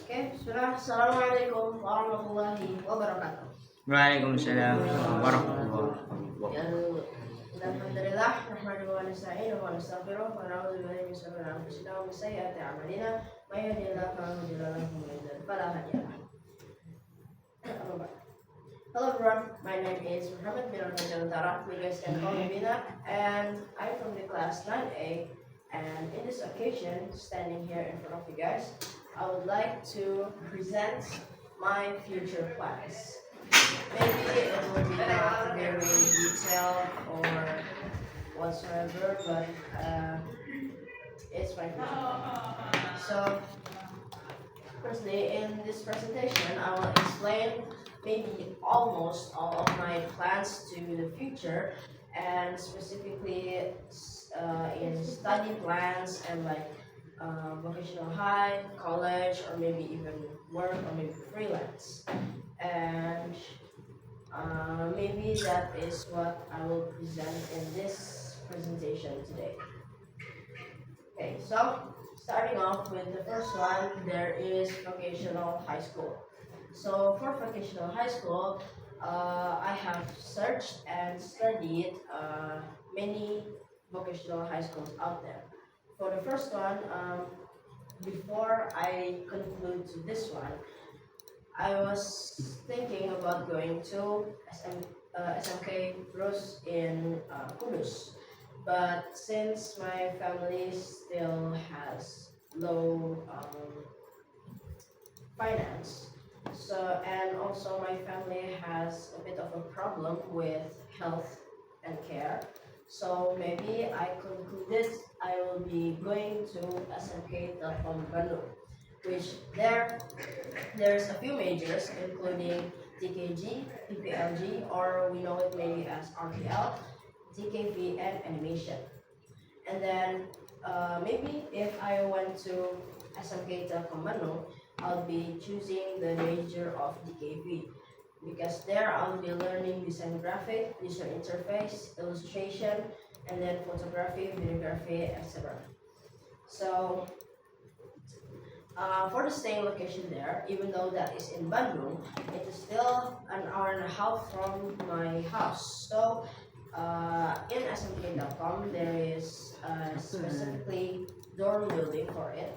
Oke, sudah. Assalamualaikum warahmatullahi wabarakatuh. Waalaikumsalam warahmatullahi Ya, wabarakatuh. alhamdulillah, nahmaduhu wa nasta'inuhu wa nastaghfiruh wa na'udzu billahi min shururi anfusina wa min sayyiati a'malina. May yahdihillahu fala mudilla lahu wa may yudlil fala hadiya lahu. Hello everyone, my name is Binar. You guys can call me Binar, and I'm from the class 9A. And in this occasion, standing here in front of you guys, I would like to present my future plans. Maybe it will be not very detailed or whatsoever, but it's my future plan. So, firstly, in this presentation, I will explain maybe almost all of my plans to the future, and specifically in study plans and like vocational high, college, or maybe even work or maybe freelance. And maybe that is what I will present in this presentation today. Okay, so starting off with the first one, there is vocational high school. So for vocational high school, I have searched and studied many vocational high schools out there. For the first one, before I conclude to this one, I was thinking about going to SMK Rus in Kudus, but since my family still has low finance, so and also my family has a bit of a problem with health and care, so maybe I concluded I will be going to SMK Telkom Bandung, which there's a few majors including TKG, TPLG, or we know it mainly as RTL, TKV, and animation. And then maybe if I went to SMK Telkom Bandung, I'll be choosing the major of DKV because there I'll be learning design graphic, user interface, illustration, and then photography, videography, etc. So for the staying location there, even though that is in Bandung, it is still an hour and a half from my house. So in smk.com there is specifically dorm building for it,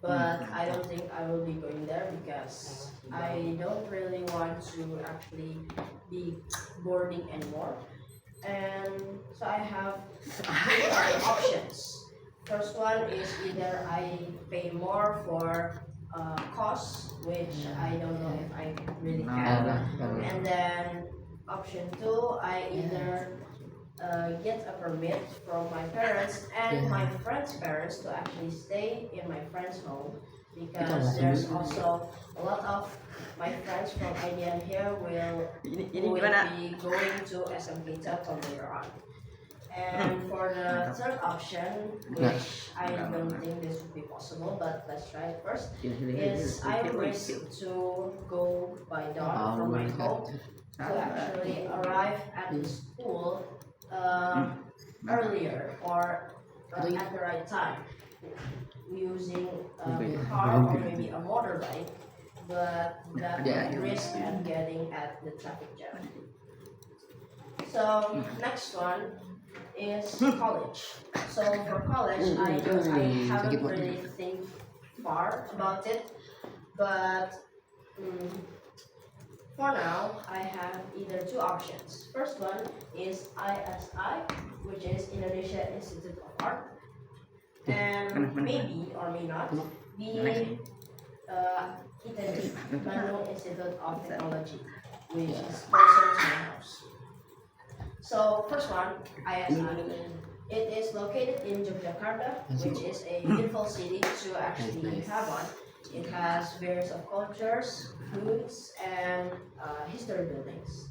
but I don't think I will be going there because I don't really want to actually be boarding anymore. And so I have three other options. First one is either I pay more for costs, which I don't know if I really can. And then option two, I either get a permit from my parents and my friend's parents to actually stay in my friend's home, because there's also a lot of my friends from IDN here will be going to SMK Telkom later on. And for the third option, which I don't think this would be possible, but let's try it first, is I risk to go by dawn from my home to actually arrive at the school earlier or at the right time using a car or maybe a motorbike, but that would risk and getting at the traffic jam. So next one is college. So for college, I haven't really think far about it, but for now I have either two options. First one is ISI, which is Indonesia Institute of Art, and maybe or may not be ITB, Bandung Institute of Technology, which is closer to my house. So first one, ISI. It is located in Yogyakarta, which is a beautiful city to actually have on. It has various of cultures, foods, and history buildings.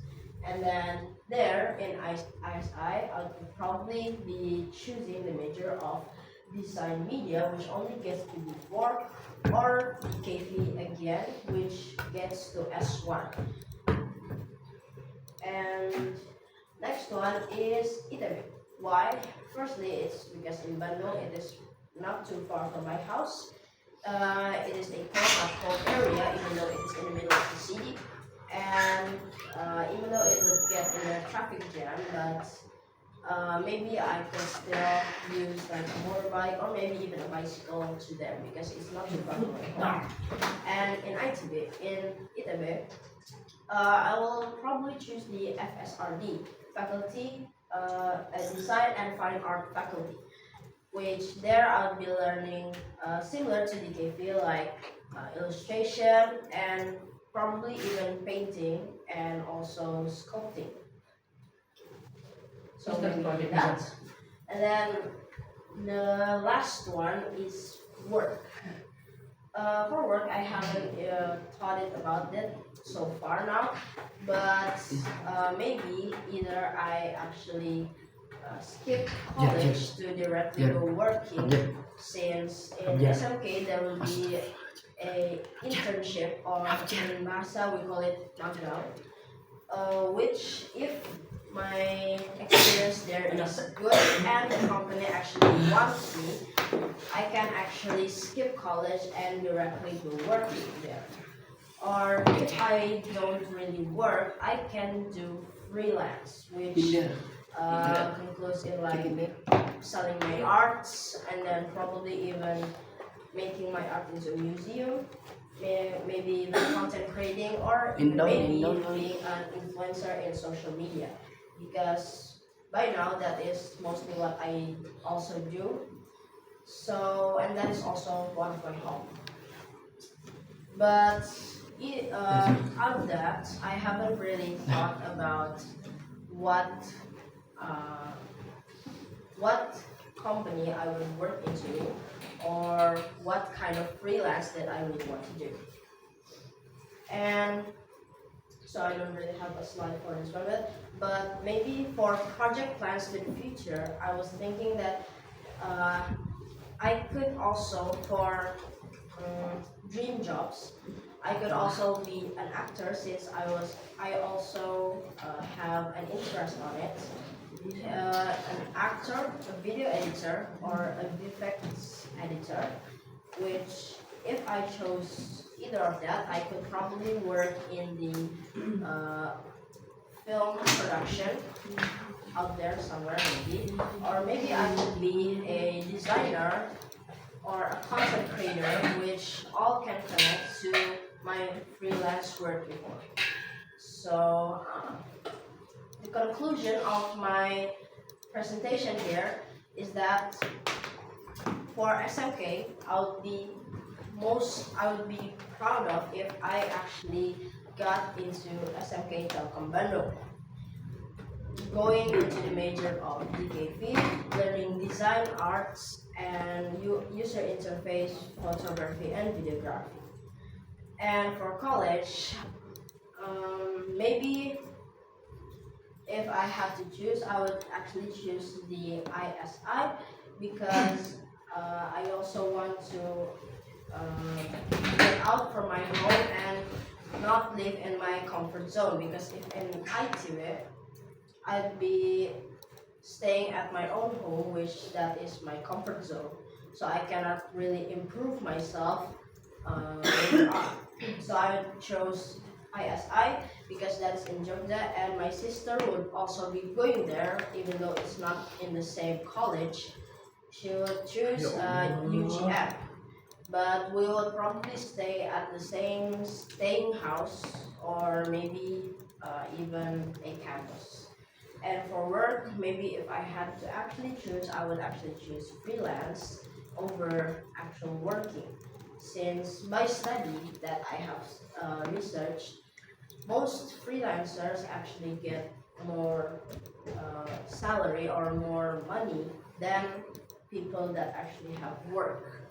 And then there in ISI, I would probably be choosing the major of design media, which only gets to B4, or KV again, which gets to S1. And next one is ITB. Why? Firstly, it's because in Bandung it is not too far from my house, It is a cold area, even though it is in the middle of the city, and even though it would get in a traffic jam, but maybe I can still use like a motorbike or maybe even a bicycle to there because it's not too far from my home. And in Itabe, I will probably choose the FSRD faculty, a design and fine art faculty, which there I'll be learning similar to DKV like illustration and probably even painting and also sculpting. So maybe that. And then the last one is work. For work, I haven't thought it about it so far now, but maybe either I actually skip college to directly go working, since in SMK there will be a internship, or in Masa we call it magang, which if my experience there is good and the company actually wants me, I can actually skip college and directly go working there. Or if I don't really work, I can do freelance, which concludes in like selling my arts and then probably even making my art into a museum, maybe even content creating, or even maybe being an influencer in social media, because by now that is mostly what I also do. So, and that is also one of my hobby. But out of that, I haven't really thought about what uh, what company I would work into, or what kind of freelance that I would want to do. And so I don't really have a slide for this one, but maybe for project plans to the future, I was thinking that I could also, for dream jobs, I could also be an actor, since I also have an interest on it. An actor, a video editor, or a VFX editor, which if I chose either of that, I could probably work in the film production out there somewhere maybe, or maybe I could be a designer or a content creator, which all can connect to my freelance work before. So the conclusion of my presentation here is that for SMK, I would be proud of if I actually got into SMK Telkom Bandung, going into the major of DKV, learning design, arts, and user interface, photography, and videography. And for college, maybe if I have to choose, I would actually choose the ISI, because I also want to get out from my home and not live in my comfort zone, because if in ITV, I'd be staying at my own home, which that is my comfort zone, so I cannot really improve myself later on. So I chose ISI because that's in Jogja, and my sister would also be going there, even though it's not in the same college. She would choose UGM, but we will probably stay at the same staying house, or maybe even a campus. And for work, maybe if I had to actually choose, I would actually choose freelance over actual working, since by study that I have researched, most freelancers actually get more salary or more money than people that actually have work.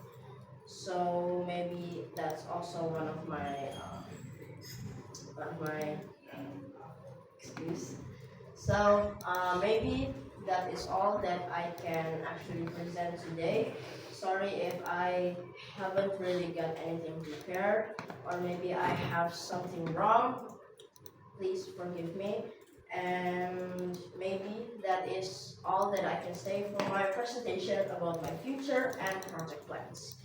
So maybe that's also one of my excuse. So maybe that is all that I can actually present today. Sorry if I haven't really got anything prepared, or maybe I have something wrong. Please forgive me. And maybe that is all that I can say for my presentation about my future and project plans.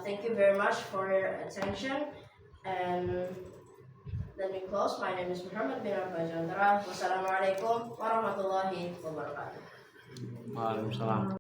Thank you very much for your attention, and let me close. My name is Muhammad Binar. Wassalamualaikum warahmatullahi wabarakatuh. Waalaikumsalam.